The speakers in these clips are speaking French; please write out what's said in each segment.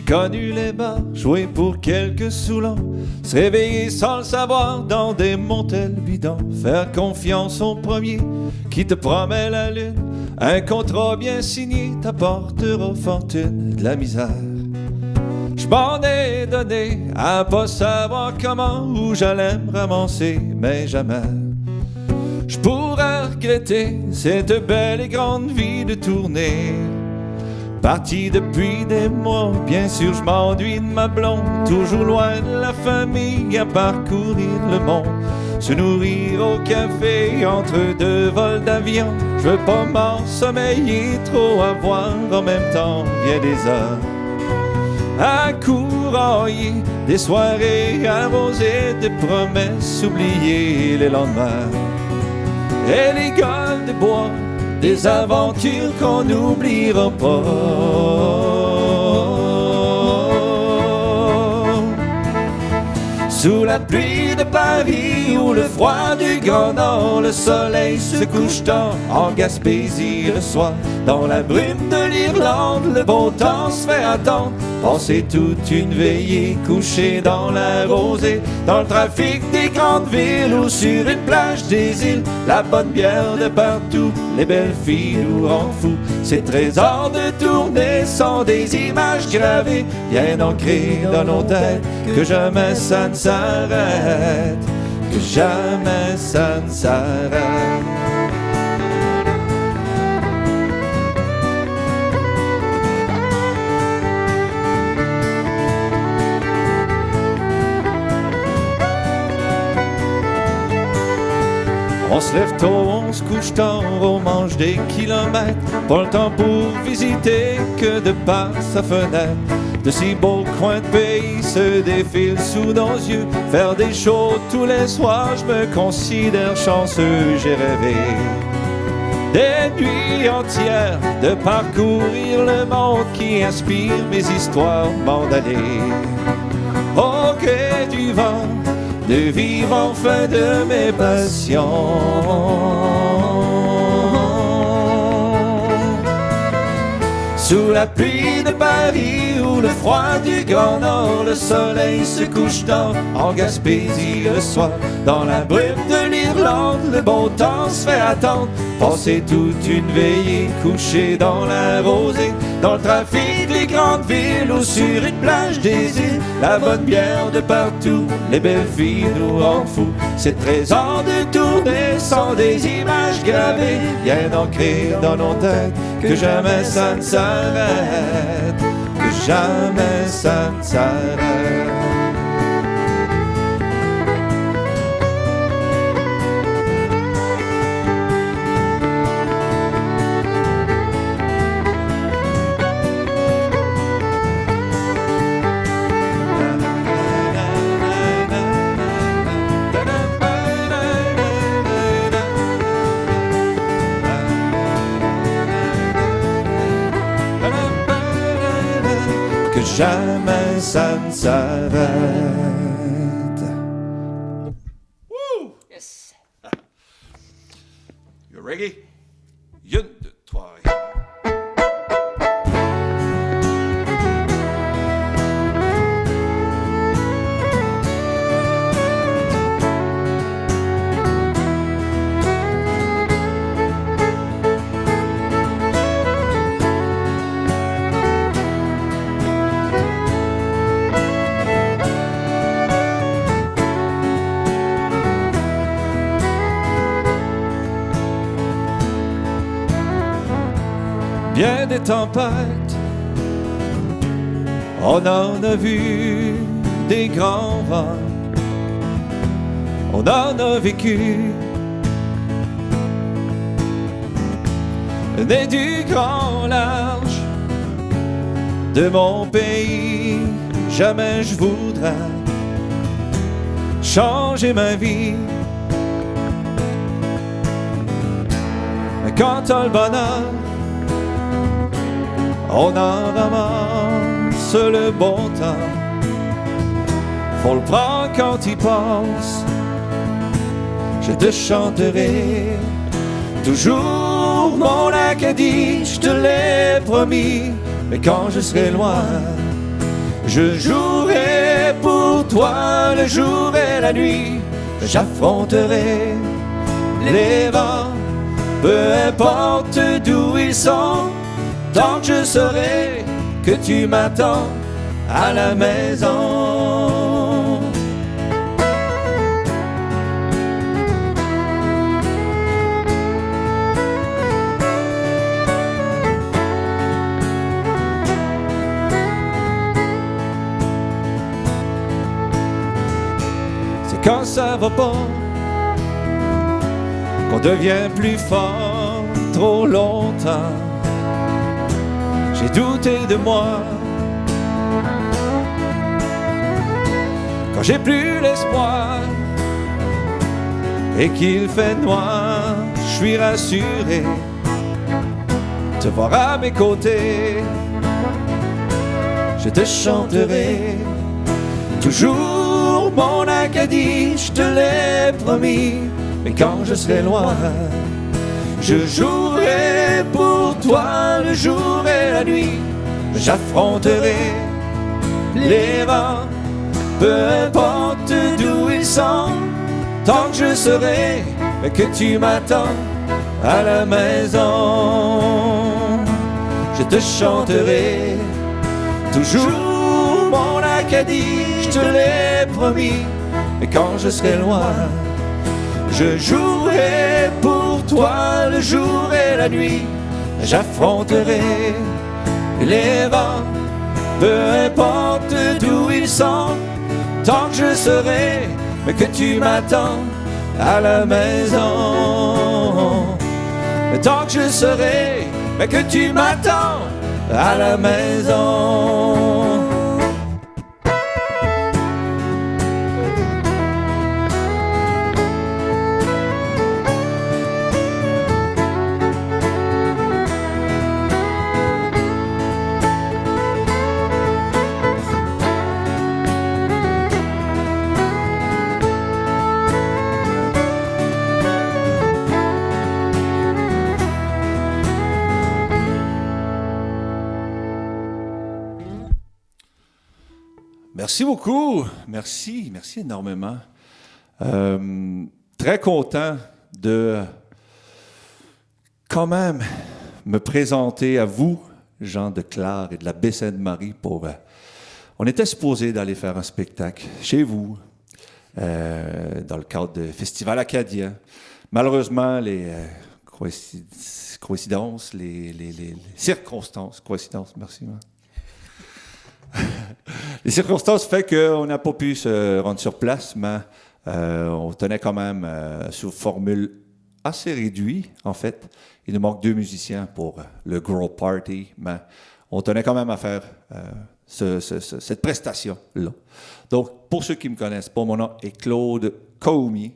connu les bars, joué pour quelques sous-longs, se réveiller sans le savoir dans des motels bidons, faire confiance au premier qui te promet la lune, un contrat bien signé t'apportera fortune de la misère. Je m'en ai donné à pas savoir comment où j'allais me ramasser, mais jamais je pourrais regretter cette belle et grande vie de tournée. Parti depuis des mois, bien sûr je m'ennuie de ma blonde, toujours loin de la famille à parcourir le monde, se nourrir au café entre deux vols d'avion. Je veux pas m'ensommeiller, trop avoir en même temps bien des heures à courailler, des soirées arrosées de promesses oubliées les lendemains, et les gueules de bois, des aventures qu'on n'oubliera pas. Sous la pluie de Paris ou le froid du Grand Nord, le soleil se couche tard en Gaspésie le soir. Dans la brume de l'Irlande, le beau temps se fait attendre. Passer toute une veillée couché dans la rosée, dans le trafic des grandes villes ou sur une plage des îles. La bonne bière de partout, les belles filles nous rendent fous. Ces trésors de tournée sont des images gravées, bien ancrées dans nos têtes, que jamais ça ne s'arrête, que jamais ça ne s'arrête. On se lève tôt, on se couche tard, on mange des kilomètres, pas le temps pour visiter que de par sa fenêtre. De si beaux coins de pays se défilent sous nos yeux, faire des shows tous les soirs, je me considère chanceux, j'ai rêvé des nuits entières de parcourir le monde qui inspire mes histoires m'en d'aller au gré du vent, de vivre enfin de mes passions. Sous la pluie de Paris ou le froid du Grand Nord, le soleil se couche tard en Gaspésie le soir. Dans la brume de l'Irlande, le beau temps se fait attendre. Passer toute une veillée couché dans la rosée, dans le trafic des grandes villes ou sur une plage des îles. La bonne bière de partout, les belles filles nous rendent fous. Ces trésors de tournée sont des images gravées, bien ancrées dans nos têtes, que jamais ça ne s'arrête, que jamais ça ne s'arrête. Que jamais ça ne s'arrête. Woo! Yes. You ready? 1, 2, 3. Bien des tempêtes, on en a vu des grands vents, on en a vécu des du grand large de mon pays. Jamais je voudrais changer ma vie, mais quand t'as le bonheur, on en ramasse le bon temps. Faut le prendre quand il passe. Je te chanterai toujours mon Acadie, je te l'ai promis. Mais quand je serai loin, Je jouerai pour toi le jour et la nuit. J'affronterai les vents, peu importe d'où ils sont, tant que je saurai que tu m'attends à la maison. C'est quand ça va pas qu'on devient plus fort trop longtemps. J'ai douté de moi. Quand j'ai plus l'espoir et qu'il fait noir, je suis rassuré te voir à mes côtés. Je te chanterai toujours mon Acadie, je te l'ai promis. Mais quand je serai loin, je jouerai pour toi le jour et la nuit. J'affronterai les vents, peu importe d'où ils sont, tant que je saurai que tu m'attends à la maison. Je te chanterai toujours mon Acadie, je te l'ai promis. Mais quand je serai loin, je jouerai pour toi le jour et la nuit. J'affronterai les vents, peu importe d'où ils sont, tant que je saurai que tu m'attends à la maison. Tant que je saurai que tu m'attends à la maison. Merci beaucoup. Merci énormément. Très content de quand même me présenter à vous, Jean de Clare et de la Baie-Sainte-Marie pour... on était supposé d'aller faire un spectacle chez vous, dans le cadre du Festival acadien. Malheureusement, les coïncidences, les circonstances, merci. Les circonstances fait qu'on n'a pas pu se rendre sur place, mais on tenait quand même sous formule assez réduite, en fait. Il nous manque 2 musiciens pour le Grow Party, mais on tenait quand même à faire cette prestation-là. Donc, pour ceux qui me connaissent pas, mon nom est Claude Comi.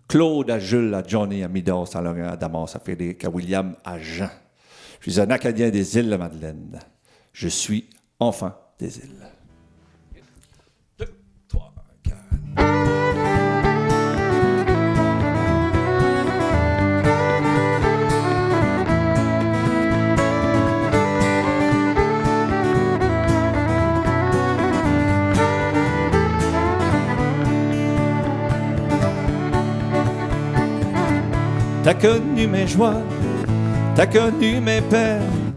Claude à Jules, à Johnny, à Midas, à Laurent, à Damas, à Frédéric, à William, à Jean. Je suis un Acadien des îles de Madeleine. Je suis enfant des îles. 2, 3, 4. T'as connu mes joies, t'as connu mes peines,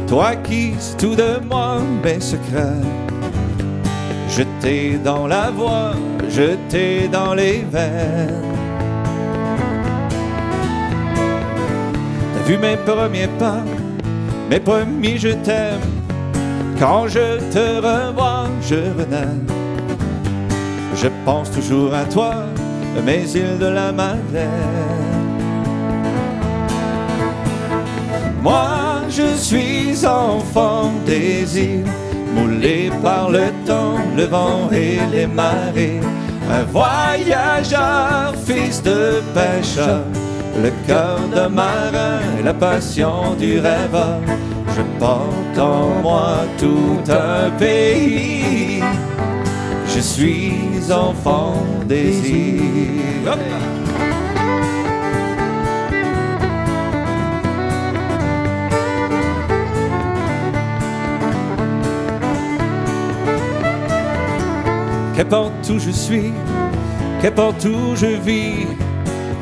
toi qui sais tout de moi, mes secrets. Jeté dans la voie, jeté dans les veines. T'as vu mes premiers pas, mes premiers je t'aime. Quand je te revois, je renais. Je pense toujours à toi, mes îles de la Madeleine. Moi, je suis enfant des îles, moulé par le temps, le vent et les marées. Un voyageur, fils de pêcheur, le cœur d'un marin et la passion du rêveur. Je porte en moi tout un pays. Je suis enfant des îles. Hop! qu'importe où je suis, qu'importe où je vis,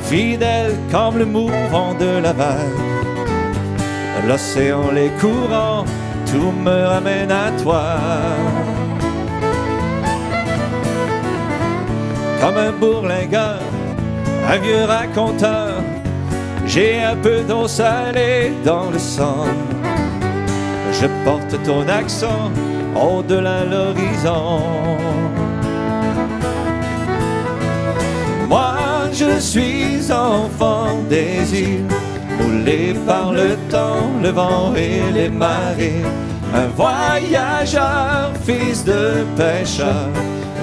fidèle comme le mouvement de la vague. L'océan, les courants, tout me ramène à toi. Comme un bourlingueur, un vieux raconteur, j'ai un peu d'eau salée dans le sang. Je porte ton accent au-delà de l'horizon. Moi, je suis enfant des îles, moulé par le temps, le vent et les marées. Un voyageur, fils de pêcheur,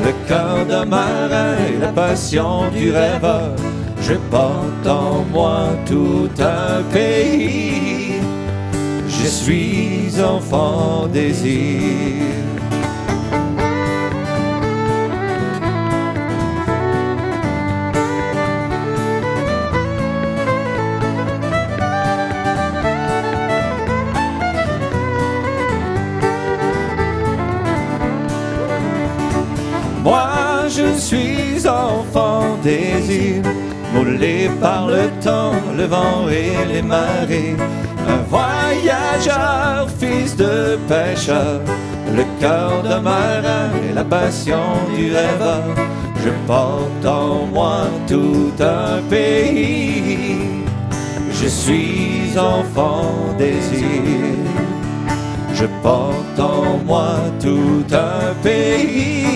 le cœur d'un marin et la passion du rêveur. Je porte en moi tout un pays. Je suis enfant des îles. Moi, je suis enfant des îles, moulé par le temps, le vent et les marées. Un voyageur, fils de pêcheur, le cœur d'un marin et la passion du rêveur. Je porte en moi tout un pays. Je suis enfant des îles. Je porte en moi tout un pays.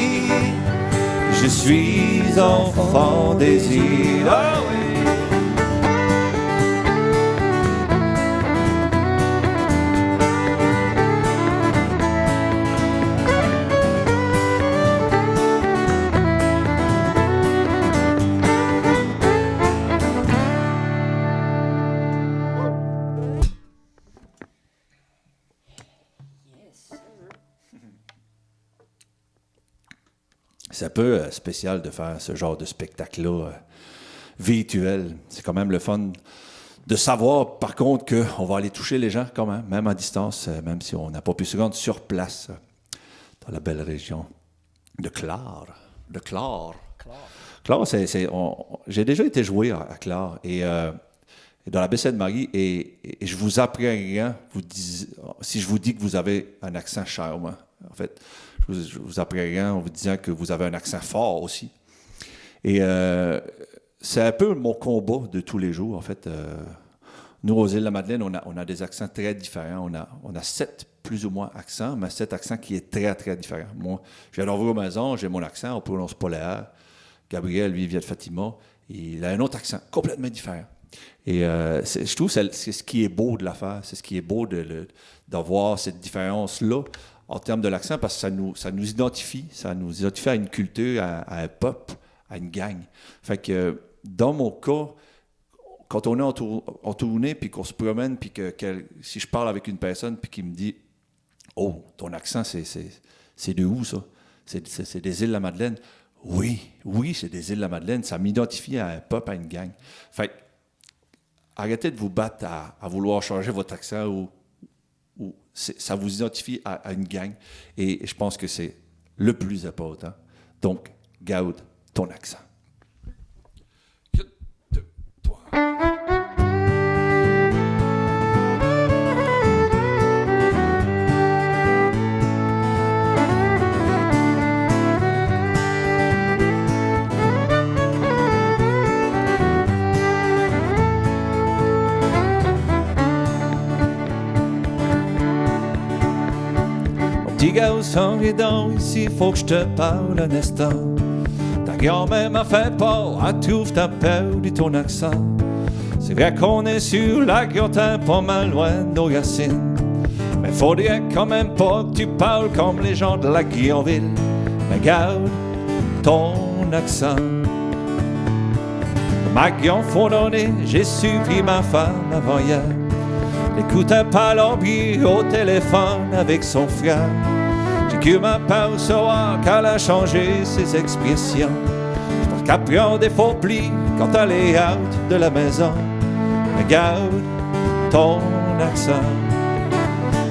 Je suis enfant des îles. Oh oui. C'est un peu spécial de faire ce genre de spectacle-là virtuel. C'est quand même le fun de savoir, par contre, qu'on va aller toucher les gens quand même à distance, même si on n'a pas pu se rendre sur place dans la belle région de Clare. De Clare. Clare, j'ai déjà été joué à Clare et dans la baie de Marie et je vous apprends rien si je vous dis que vous avez un accent charmant. En fait, je vous apprends rien en vous disant que vous avez un accent fort aussi. Et c'est un peu mon combat de tous les jours, en fait. Nous, aux Îles-de-la-Madeleine, on a des accents très différents. On a 7 plus ou moins accents, mais 7 accents qui est très, très différent. Moi, je viens d'envoyer aux maisons, j'ai mon accent, on prononce pas les R. Gabriel, lui, vient de Fatima. Il a un autre accent, complètement différent. Et je trouve que c'est ce qui est beau de l'affaire. C'est ce qui est beau d'avoir cette différence-là en termes de l'accent, parce que ça nous identifie à une culture, à un peuple, à une gang. Fait que dans mon cas, quand on est en tournée, puis qu'on se promène, puis si je parle avec une personne, puis qui me dit « Oh, ton accent, c'est de où, ça? C'est des Îles-de-la-Madeleine. » Oui, c'est des Îles-de-la-Madeleine. Ça m'identifie à un peuple, à une gang. Fait que, arrêtez de vous battre à vouloir changer votre accent ou ça vous identifie à une gang. Et je pense que c'est le plus important. Donc, garde ton accent. Petit garçon, viens donc ici, faut que je te parle un instant. Ta grand-mère m'a fait peur, elle trouve ta perdu ton accent. C'est vrai qu'on est sur la Guillotin, pas mal loin de nos racines. Mais faudrait quand même pas que tu parles comme les gens de la Guillonville. Mais garde ton accent. Ma Guillon fondonnée, j'ai suivi ma femme avant hier. J'écoutais Palombier au téléphone avec son frère. J'ai cru ma peur savoir qu'elle a changé ses expressions. Je pense qu'elle prend des faux plis quand elle est out de la maison. Mais garde ton accent.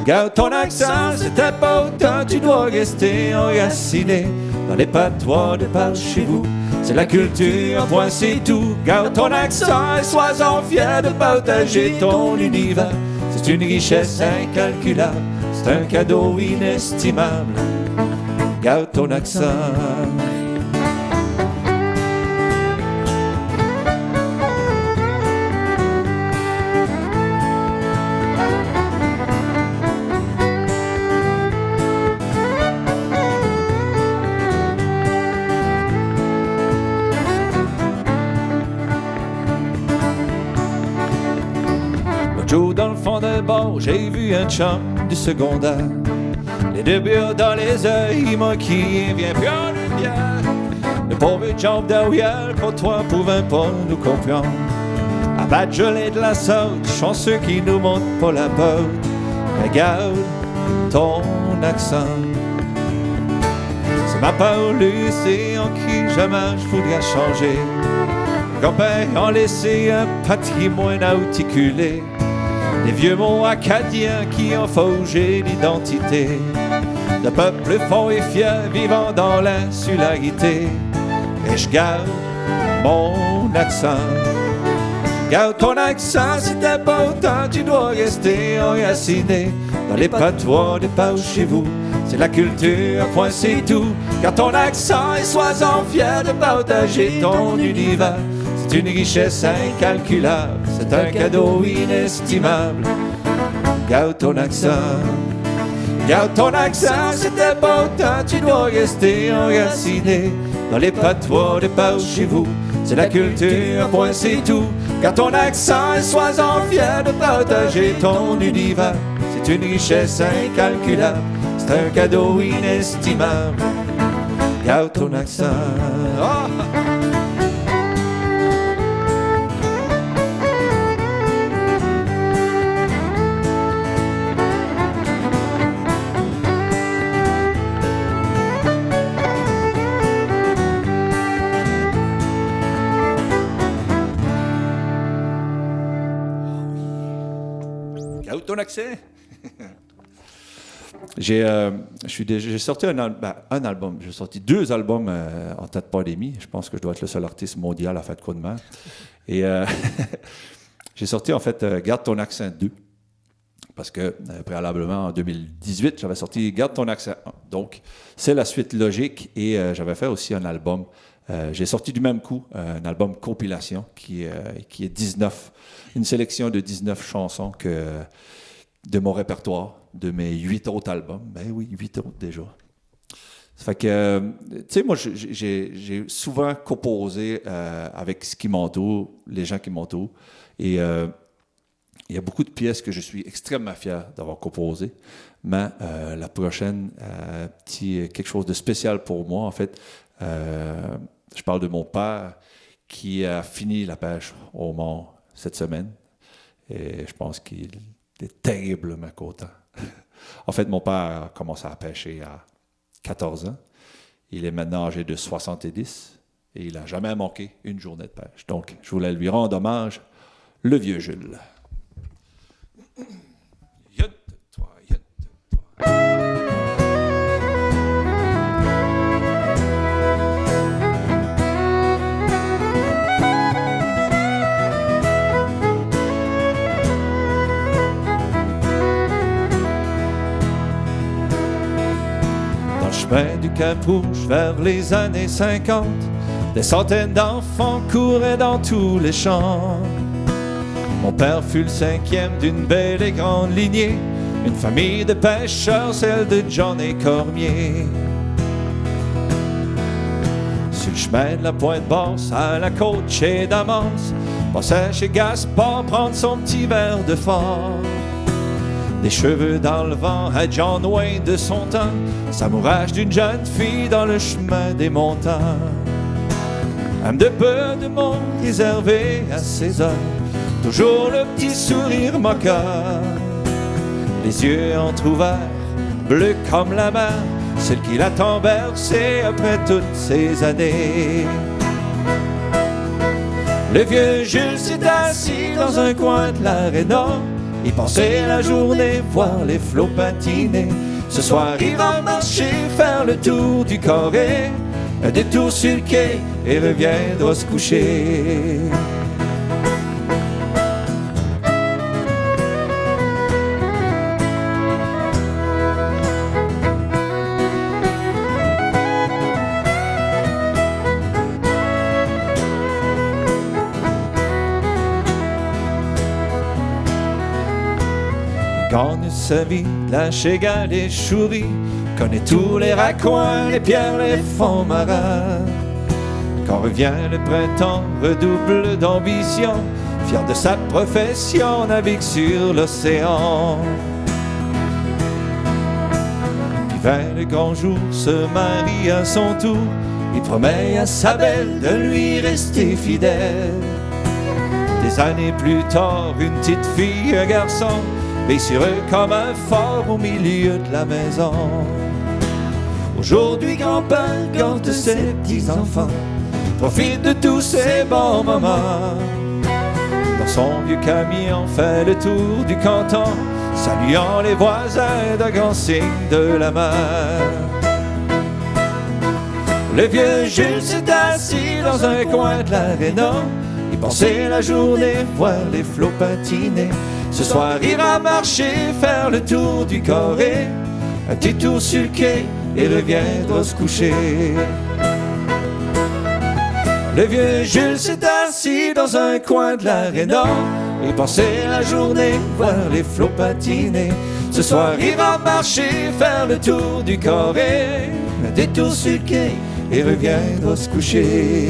Garde ton accent, c'est important, tu dois rester enraciné dans les patois de par chez vous. C'est la culture, point c'est tout. Garde ton accent et sois-en fier de partager ton univers. C'est une richesse incalculable, c'est un cadeau inestimable. Garde ton accent. Joe dans le fond d'un bar, j'ai vu un chum du secondaire. Les deux bières dans les yeux, il m'a crié, viens prendre une bière. Le pauvre jambe derrière, pour toi, pouvait pas nous comprendre. À battre gelée de la sorte, chanceux qui nous montre pas la porte. Regarde ton accent. C'est ma parole, c'est en qui jamais je voudrais changer. Mes grands-pères ont laissé un patrimoine articulé. Des vieux mots acadiens qui ont forgé l'identité de peuple fort et fier vivant dans l'insularité. Et je garde mon accent. Garde ton accent, c'est important, tu dois rester enraciné dans les patois de par chez vous. C'est la culture, point c'est tout. Garde ton accent et sois-en fier de partager ton univers. C'est une richesse incalculable, c'est un cadeau inestimable. Garde ton accent. Garde ton accent, c'est important, tu dois rester enraciné dans les patois de par chez vous. C'est la culture, point c'est tout. Garde ton accent et sois-en fier de partager ton univers. C'est une richesse incalculable, c'est un cadeau inestimable. Garde ton accent. Oh! Ton accès. J'ai sorti un album. J'ai sorti 2 albums en temps de pandémie. Je pense que je dois être le seul artiste mondial à faire de quoi de mal. Et j'ai sorti en fait Garde ton accent 2. Parce que préalablement en 2018, j'avais sorti Garde ton accent 1. Donc c'est la suite logique. Et j'avais fait aussi un album. J'ai sorti du même coup un album compilation qui est 19, une sélection de 19 chansons de mon répertoire, de mes 8 autres albums. Ben oui, 8 autres déjà. Ça fait que, tu sais, moi, j'ai souvent composé avec ce qui m'entoure, les gens qui m'entourent. Et il y a beaucoup de pièces que je suis extrêmement fier d'avoir composées. Mais la prochaine, quelque chose de spécial pour moi, en fait, je parle de mon père qui a fini la pêche au mort cette semaine. Et je pense qu'il est terriblement content. En fait, mon père a commencé à pêcher à 14 ans. Il est maintenant âgé de 70 et il n'a jamais manqué une journée de pêche. Donc, je voulais lui rendre hommage, le vieux Jules. Du Cap Rouge vers les années 50, des centaines d'enfants couraient dans tous les champs. Mon père fut le 5e d'une belle et grande lignée, une famille de pêcheurs, celle de John et Cormier. Sur le chemin de la Pointe-Basse à la côte chez Damas, passait chez Gaspard prendre son petit verre de fort. Des cheveux dans le vent à John Wayne de son temps, s'amourage d'une jeune fille dans le chemin des montants. Âme de peu de monde réservé à ses hommes, toujours le petit sourire moqueur. Les yeux entr'ouverts, bleus comme la mer, celle qui l'a tant bercé après toutes ces années. Le vieux Jules s'est assis dans un coin de l'aréna. Il passait la journée voir les flots patiner Ce soir, il va marcher, faire le tour du carré, un détour sur le quai et reviendra se coucher. Gagne sa vie, la chégale et chouris, connaît tous les raccoins, les pierres, les fonds marins. Quand revient le printemps, redouble d'ambition, fier de sa profession, navigue sur l'océan. Puis vers le grand jour, se marie à son tour, il promet à sa belle de lui rester fidèle. Des années plus tard, une petite fille, un garçon, et sur eux comme un fort au milieu de la maison. Aujourd'hui, grand-père garde ses petits-enfants, profite de tous ces bons moments. Dans son vieux camion, fait le tour du canton, saluant les voisins d'un grand signe de la mer. Le vieux Jules s'est assis dans un coin de l'aréna, il pensait la journée, voir les flots patiner. Ce soir, il va marcher, faire le tour du carré, un petit tour sur le quai et reviendra se coucher. Le vieux Jules s'est assis dans un coin de l'aréna, il pensait la journée, voir les flots patiner. Ce soir, il va marcher, faire le tour du carré, un détour sur le quai et reviendra se coucher.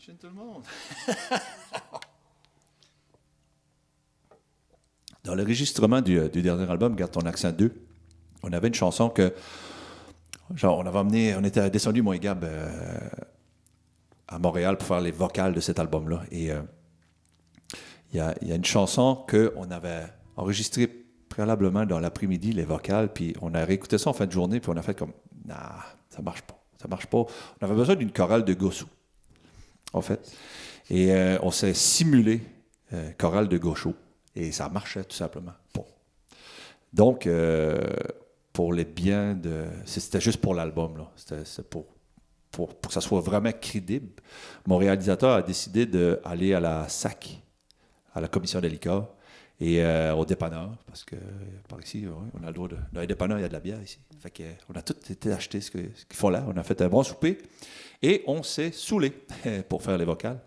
Chin tout le monde. Dans l'enregistrement du dernier album, Garde ton accent 2, on avait une chanson que, genre, on était descendu, moi et Gab, à Montréal pour faire les vocales de cet album-là. Et il y a une chanson qu'on avait enregistrée préalablement dans l'après-midi, les vocales, puis on a réécouté ça en fin de journée, puis on a fait comme, nah, ça marche pas. On avait besoin d'une chorale de Gossou, en fait. Et on s'est simulé chorale de gaucho. Et ça marchait tout simplement. Bon. Donc, pour les biens de... C'était juste pour l'album, là. C'était pour que ça soit vraiment crédible. Mon réalisateur a décidé d'aller à la SAC, à la commission des liqueurs, et au dépanneur, parce que par ici, on a le droit de... Dans les dépanneurs, il y a de la bière ici. Fait qu'on a tout été acheté ce qu'il faut là. On a fait un bon souper. Et on s'est saoulé pour faire les vocales.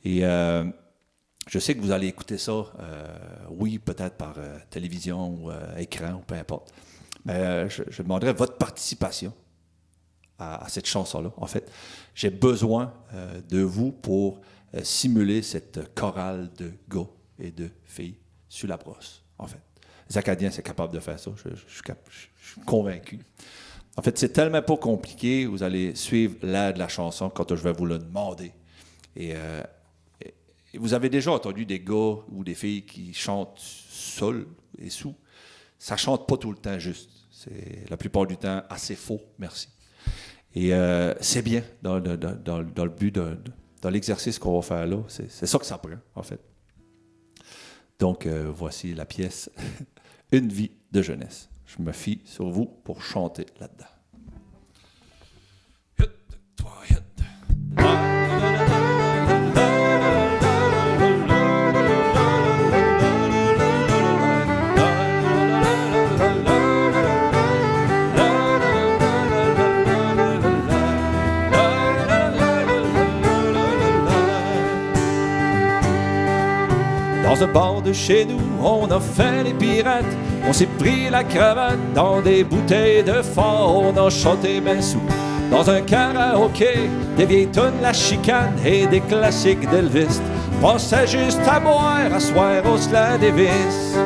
Et je sais que vous allez écouter ça, oui, peut-être par télévision ou écran, ou peu importe. Mais je demanderais votre participation à cette chanson-là. En fait, j'ai besoin de vous pour simuler cette chorale de gars et de filles sur la brosse, en fait. Les Acadiens, c'est capable de faire ça, je suis convaincu. En fait, c'est tellement pas compliqué, vous allez suivre l'air de la chanson quand je vais vous le demander. Et vous avez déjà entendu des gars ou des filles qui chantent seuls et sous. Ça chante pas tout le temps juste. C'est la plupart du temps assez faux, merci. Et c'est bien dans le but, dans l'exercice qu'on va faire là. C'est ça que ça prend, en fait. Donc, voici la pièce « Une vie de jeunesse ». Je me fie sur vous pour chanter là-dedans. Dans Dans un bar de chez nous, on a fait les pirates. On s'est pris la cravate dans des bouteilles de fort. On a chanté ben sous dans un karaoké, des vieilles tonnes, la chicane et des classiques d'Elvis. Pensais juste à boire, à soir au Sla Davis.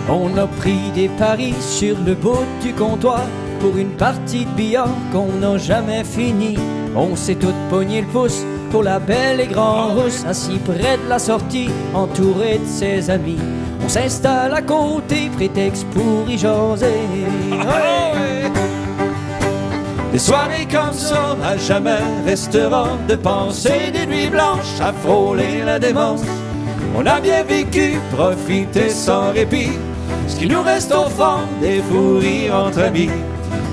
On a pris des paris sur le bout du comptoir pour une partie de billard qu'on n'a jamais fini. On s'est toutes pogné le pouce pour la belle et grand rousse, assis près de la sortie, entouré de ses amis. On s'installe à côté, prétexte pour y jaser. Ouais. Des soirées comme ça, à jamais resteront de penser des nuits blanches à frôler la démence. On a bien vécu, profité sans répit. Ce qui nous reste au fond, des fous rires entre amis.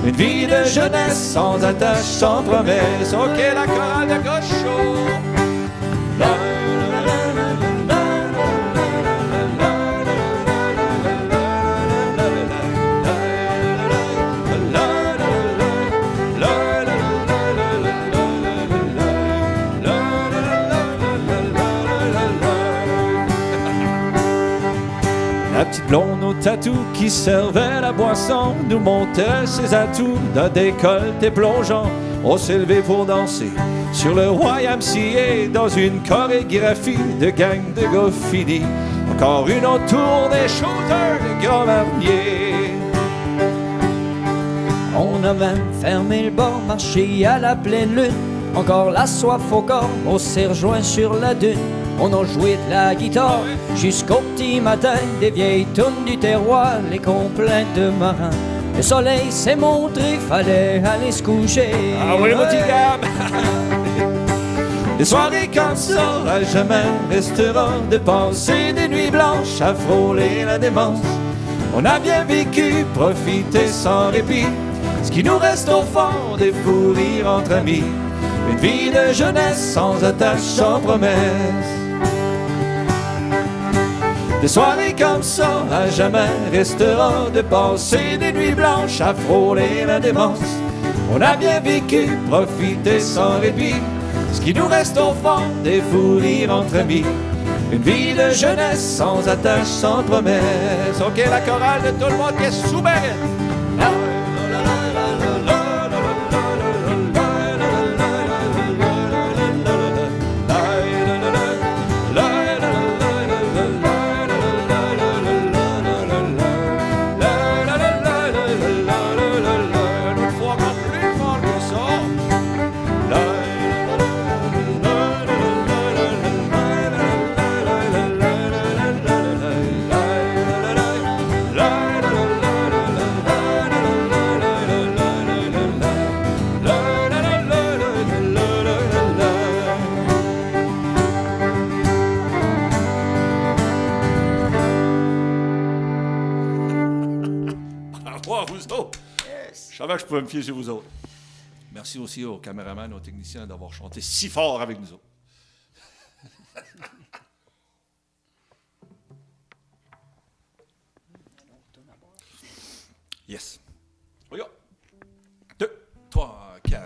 Une vie de jeunesse sans attache, sans promesse. Ok, la chorale de Gaucho. La petite blonde au tatou qui servait la boisson nous montrait ses atouts d'un décolleté plongeant. On s'est levé pour danser sur le YMCA dans une chorégraphie de gang de gars finis. Encore une autre tour des shooters de Grand Marnier. On a même fermé le bar, marché à la pleine lune. Encore la soif au corps, on s'est rejoint sur la dune. On a joué de la guitare jusqu'au petit matin, des vieilles tunes du terroir, les complaintes de marins. Le soleil s'est montré, fallait aller se coucher. Ah oui, mon petit Gab! Des soirées comme ça, à jamais resteront de passer des nuits blanches à frôler la démence. On a bien vécu, profité sans répit. Ce qui nous reste au fond, des fous rires entre amis. Une vie de jeunesse sans attache, sans promesse. Des soirées comme ça, à jamais resteront de passer des nuits blanches à frôler la démence. On a bien vécu, profité sans répit. Ce qui nous reste au fond, des fous rires entre amis. Une vie de jeunesse sans attache, sans promesse. Ok, la chorale de tout le monde qui est souveraine. Je savais que je pouvais me fier sur vous autres. Merci aussi aux caméramans et aux techniciens d'avoir chanté si fort avec nous autres. Yes. Regarde. 2, 3, 4.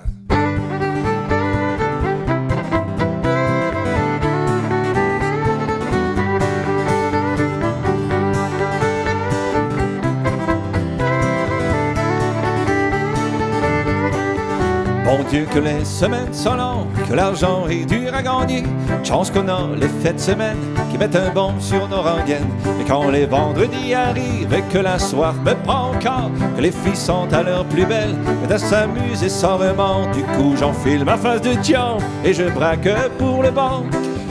Bon Dieu que les semaines sont longues, que l'argent est dur à gagner. Chance qu'on a les fêtes de semaine qui mettent un bombe sur nos rengaines. Mais quand les vendredis arrivent et que la soif me prend encore, que les filles sont à leur plus belle, mais à s'amuser sans remords. Du coup j'enfile ma face de diable et je braque pour le bon.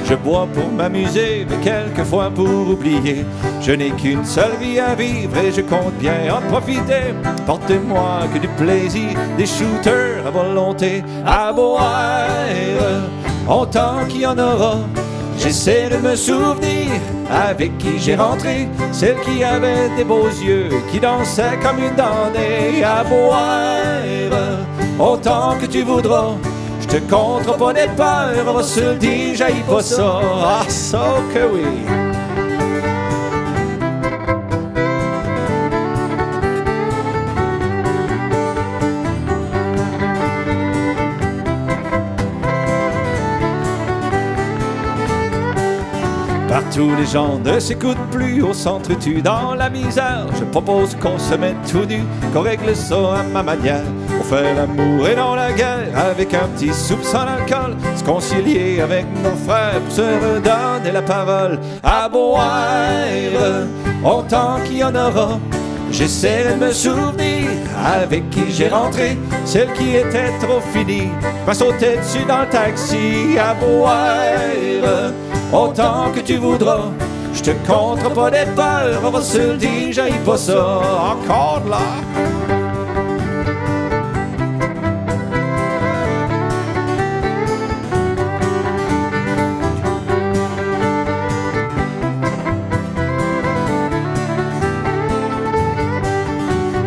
Je bois pour m'amuser, mais quelquefois pour oublier. Je n'ai qu'une seule vie à vivre et je compte bien en profiter. Portez-moi que du plaisir, des shooters à volonté à boire. Autant qu'il y en aura, j'essaie de me souvenir avec qui j'ai rentré. Celle qui avait des beaux yeux, qui dansait comme une damnée à boire. Autant que tu voudras, je te compterai pas d'être peur, on va se le dire, j'haïs pas ça. Ah, ça que oui. Partout les gens ne s'écoutent plus, au centre tu dans la misère. Je propose qu'on se mette tout nu, qu'on règle ça à ma manière. On fait l'amour et non la guerre, avec un petit soupçon d'alcool. Se concilier avec nos frères pour se redonner la parole. À boire, autant qu'il y en aura. J'essaierai de me souvenir avec qui j'ai rentré, celle qui était trop finie. Pas sauter dessus dans le taxi. À boire, autant que tu voudras. Je te compterai pas des peurs, on va se le dire, j'aille pas ça. Encore là.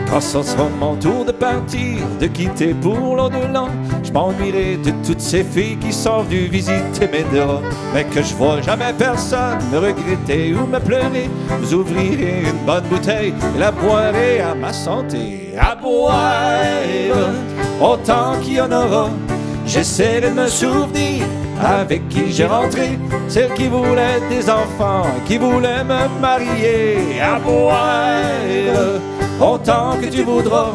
Quand ce sera mon tour de partir, de quitter pour l'au-delà, je m'ennuierai de toutes ces filles qui sont venues visiter mes draps. Mais que je vois jamais personne me regretter ou me pleurer, vous ouvrirez une bonne bouteille et la boirez à ma santé. À boire, autant qu'il y en aura. J'essaierai de me souvenir avec qui j'ai rentré, celle qui voulait des enfants, qui voulait me marier. À boire, autant que tu voudras.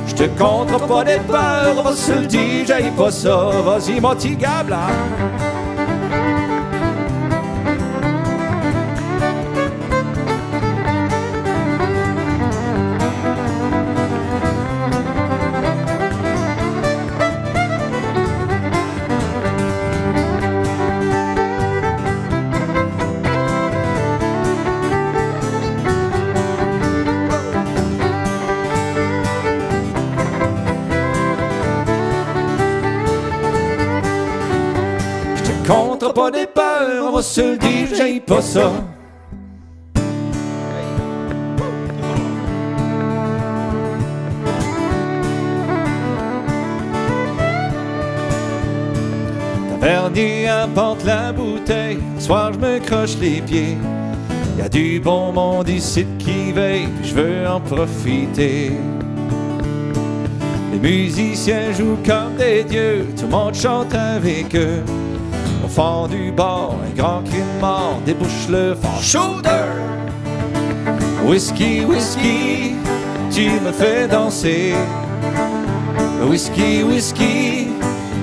Je te compterai pas des peurs, on va se le dire, j'aille pas ça. Vas-y mon petit gable là. Comptera pas des peurs, on va se le dire, j'aille pas ça. Tavernier apporte la bouteille, ce soir je me croche les pieds. Y a du bon monde ici qui veille, puis je veux en profiter. Les musiciens jouent comme des dieux, tout le monde chante avec eux. Au fond du bar, un grand cri de mort débouche le fort. Shoulder! Whisky, whisky, tu me fais danser. Whisky, whisky,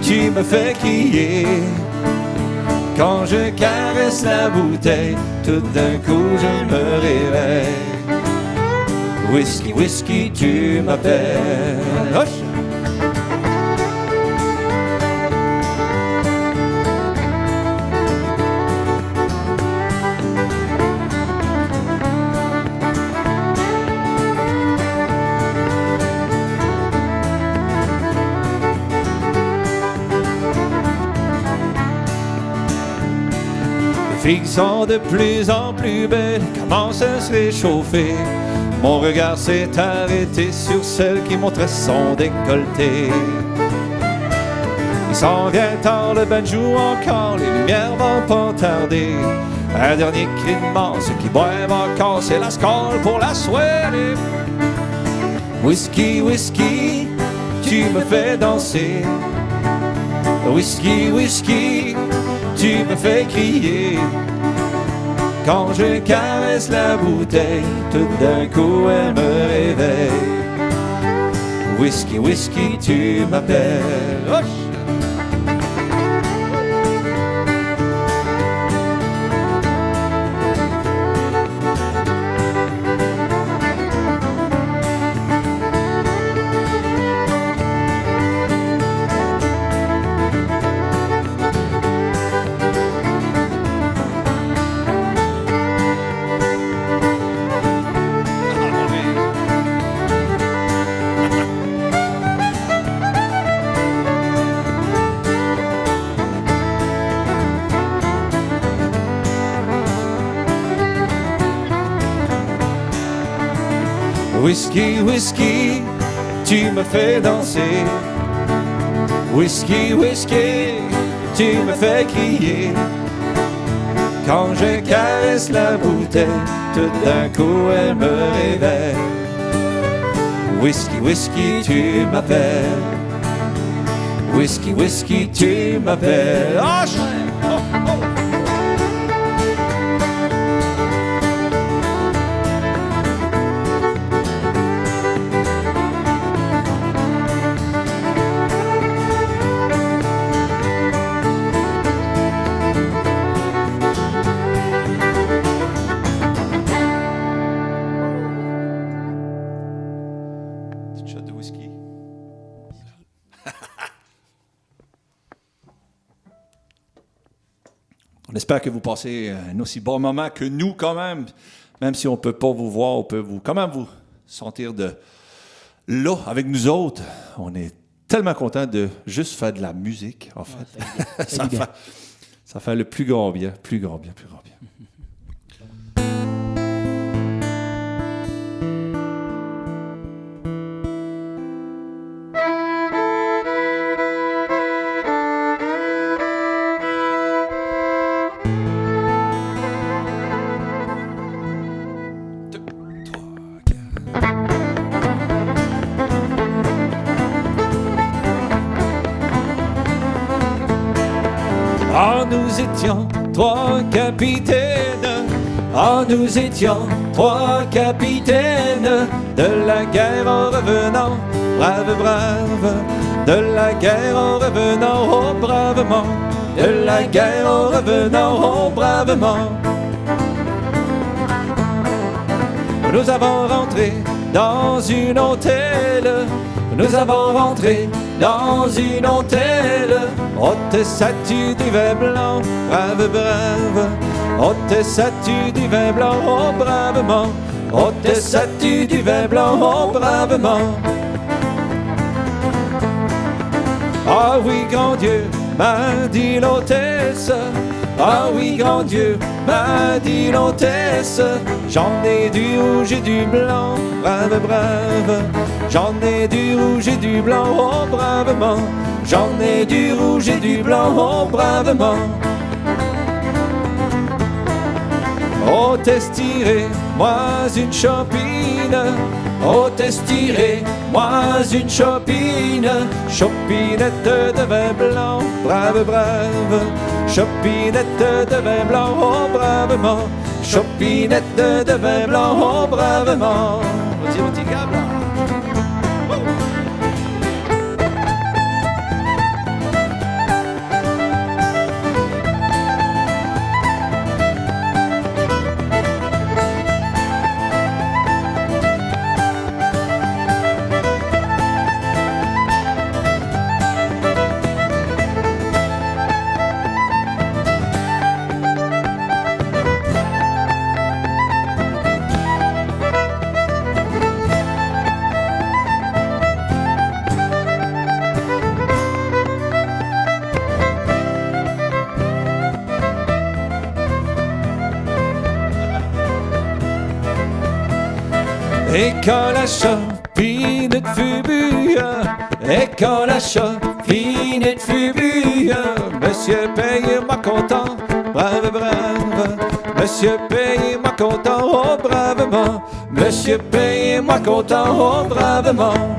tu me fais crier. Quand je caresse la bouteille, tout d'un coup je me réveille. Whisky, whisky, tu m'appelles. Les filles sont de plus en plus belles, commencent à se réchauffer. Mon regard s'est arrêté sur celle qui montrait son décolleté. Il s'en vient tard, le band joue encore, les lumières vont pas tarder. Un dernier cri de mort, ceux qui boivent encore, c'est la score pour la soirée. Whisky, whisky, tu me fais danser. Whisky, whisky, tu me fais crier. Quand je caresse la bouteille, tout d'un coup elle me réveille. Whisky, whisky, tu m'appelles. Oh! Whisky, whisky, tu me fais danser. Whisky, whisky, tu me fais crier. Quand je caresse la bouteille, tout d'un coup elle me réveille. Whisky, whisky, tu m'appelles. Whisky, whisky, tu m'appelles. Oh, oh, oh. On espère que vous passez un aussi bon moment que nous quand même. Même si on ne peut pas vous voir, on peut quand même vous sentir de là avec nous autres. On est tellement content de juste faire de la musique, en fait. Ça fait le plus grand bien, plus grand bien, plus grand bien. Ah, nous étions trois capitaines. Ah, nous étions trois capitaines. De la guerre en revenant, brave, brave. De la guerre en revenant, oh bravement. De la guerre en revenant, oh bravement. Nous avons rentré dans une hôtel. Nous avons rentré dans une hôtel. Haute statue du vin blanc, brave, brave. Haute statue du vin blanc, oh bravement. Haute statue du vin blanc, oh bravement. Ah oui, grand Dieu, m'a dit l'hôtesse. Ah oui, grand Dieu, m'a dit l'hôtesse. J'en ai du rouge et du blanc, brave, brave. J'en ai du rouge et du blanc, oh bravement. J'en ai du rouge et du blanc, oh bravement. Hôtesse, tirez-moi une chopine. Hôtesse, tirez-moi une chopine. Chopinette de vin blanc, brave, brave. Chopinette de vin blanc, oh bravement. Chopinette de vin blanc, oh bravement. Et quand la chopinette fut bue, et quand la chopinette fut bue, Monsieur paye-moi content, brave, brave. Monsieur paye-moi content, oh bravement. Monsieur paye-moi content, oh bravement.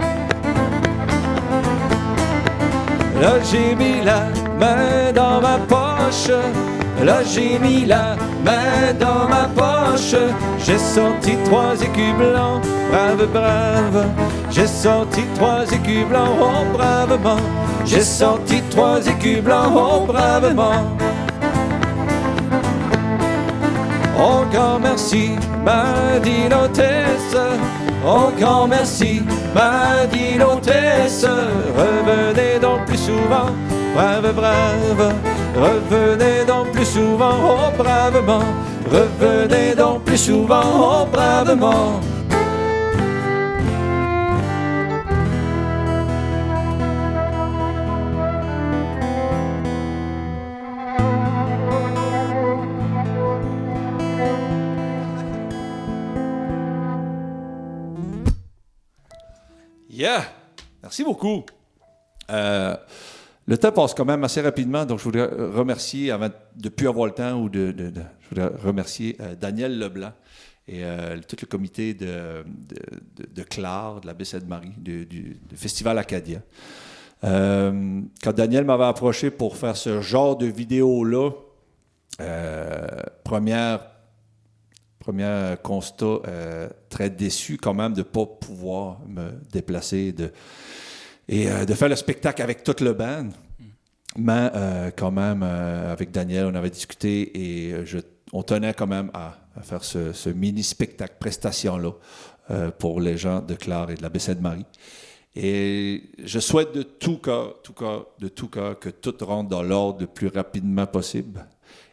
Là j'ai mis la main dans ma poche. Là j'ai mis la main dans ma poche. J'ai sorti 3 écus blancs, brave, brave. J'ai sorti 3 écus blancs, oh bravement. J'ai sorti 3 écus blancs, oh bravement. Oh grand merci, m'a dit l'hôtesse. Oh grand merci, m'a dit l'hôtesse. Revenez donc plus souvent, brave, brave. Revenez donc plus souvent, oh bravement. Revenez donc plus souvent, oh bravement. Yeah! Merci beaucoup. Le temps passe quand même assez rapidement, donc je voudrais remercier, avant de ne plus avoir le temps, je voudrais remercier Daniel Leblanc et tout le comité de Clare, de la baie Sainte-Marie, du Festival Acadia. Quand Daniel m'avait approché pour faire ce genre de vidéo-là, premier constat, très déçu quand même de ne pas pouvoir me déplacer et de faire le spectacle avec toute le band. Mais quand même, avec Daniel, on avait discuté et on tenait quand même à faire ce mini-spectacle, prestation-là, pour les gens de Clare et de la baie Sainte-Marie. Et je souhaite de tout cœur que tout rentre dans l'ordre le plus rapidement possible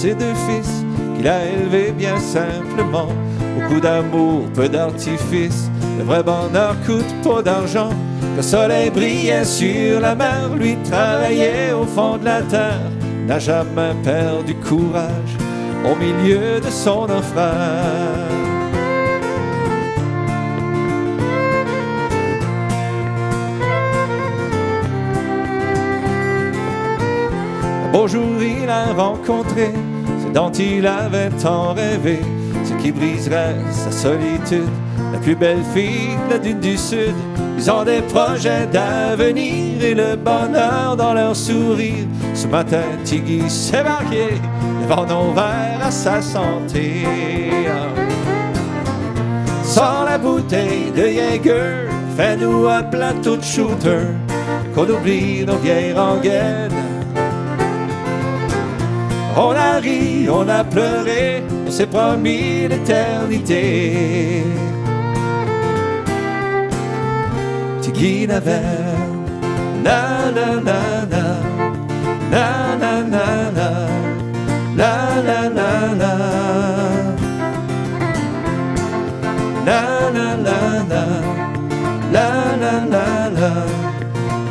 ses 2 fils qu'il a élevés bien simplement. Beaucoup d'amour, peu d'artifice, le vrai bonheur coûte pas d'argent. Le soleil brillait sur la mer, lui travaillait au fond de la terre, n'a jamais perdu courage au milieu de son naufrage. Un beau jour il a rencontré ce dont il avait tant rêvé, ce qui briserait sa solitude, la plus belle fille de la dune du Sud. Ils ont des projets d'avenir et le bonheur dans leur sourire. Ce matin, Tiggy s'est marié, levant nos verres à sa santé. Sors la bouteille de Jäger, fais-nous un plateau de shooter, qu'on oublie nos vieilles rengaines. On a ri, on a pleuré, on s'est promis l'éternité. Tiggy Naverne, na na na na, na na na na, na na na na, na na na na, la na na na,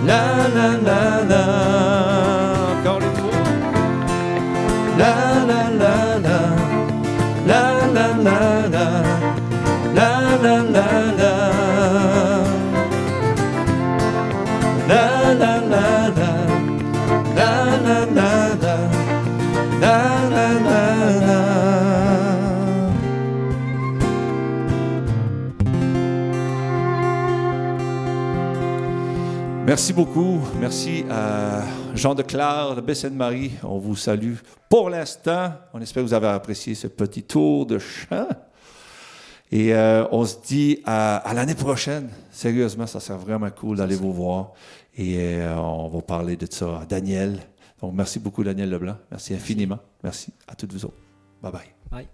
la na na na. Encore une fois. La la la la, la la la la, la la la la, la la la la, la la la la, la la la la. Merci beaucoup, merci à Jean de Clare, de Baie-Sainte-Marie, on vous salue pour l'instant. On espère que vous avez apprécié ce petit tour de chant. Et on se dit à l'année prochaine. Sérieusement, ça serait vraiment cool d'aller vous voir. Et on va parler de ça à Daniel. Donc, merci beaucoup, Daniel Leblanc. Merci infiniment. Merci à toutes vous autres. Bye bye. Bye.